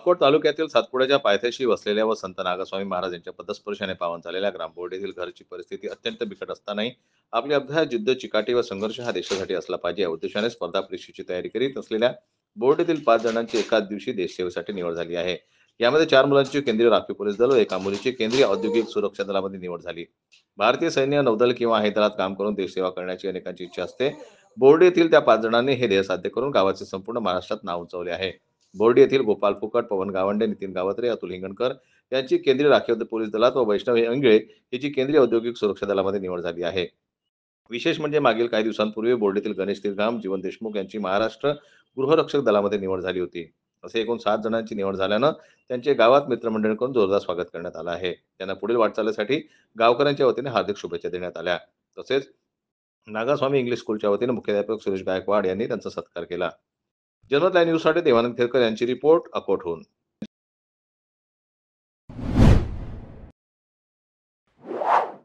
अकोट तालुक्यातील सातपुड्याच्या पायथ्याशी वसलेल्या व संत नागस्वामी महाराज यांच्या पदस्पर्शाने पावन झालेल्या ग्रामबोर्ड येथील घरची परिस्थिती अत्यंत बिकट असतानाही आपली अभ्यास जिद्द चिकाटी व संघर्ष हा देशासाठी असला पाहिजे या उद्देशाने स्पर्धा परीक्षेची तयारी करीत असलेल्या बोर्ड येथील 5 जणांची एकाच दिवशी देशसेवेसाठी निवड झाली आहे. यामध्ये 4 मुलांची केंद्रीय राखीव पोलीस दल व एका मुलीची केंद्रीय औद्योगिक सुरक्षा दलामध्ये निवड झाली. भारतीय सैन्य, नौदल किंवा हवाई काम करून देशसेवा करण्याची अनेकांची इच्छा असते. बोर्ड येथील त्या 5 जणांनी हे ध्येय साध्य करून गावाचे संपूर्ण महाराष्ट्रात नाव उंचावले आहे. बोर्डी येथील गोपाल फुकट, पवन गावंडे, नितीन गावत्रे, अतुल हिंगणकर यांची केंद्रीय राखीव पोलीस दलात व वैष्णव इंगळे हिची केंद्रीय औद्योगिक सुरक्षा दलामध्ये निवड झाली आहे. विशेष म्हणजे मागील काही दिवसांपूर्वी बोर्डीतील गणेश तीरगाम, जीवन देशमुख यांची महाराष्ट्र गृहरक्षक दलामध्ये निवड झाली होती. असे एकूण 7 जणांची निवड झाल्यानं त्यांचे गावात मित्रमंडळ करून जोरदार स्वागत करण्यात आलं आहे. त्यांना पुढील वाटचालीसाठी गावकऱ्यांच्या वतीने हार्दिक शुभेच्छा देण्यात आल्या. तसेच नागास्वामी इंग्लिश स्कूलच्या वतीने मुख्याध्यापक सुरेश गायकवाड यांनी त्यांचा सत्कार केला. जनमत लाईव्ह न्यूजसाठी देवानंद खेरकर यांची रिपोर्ट अकोटहून.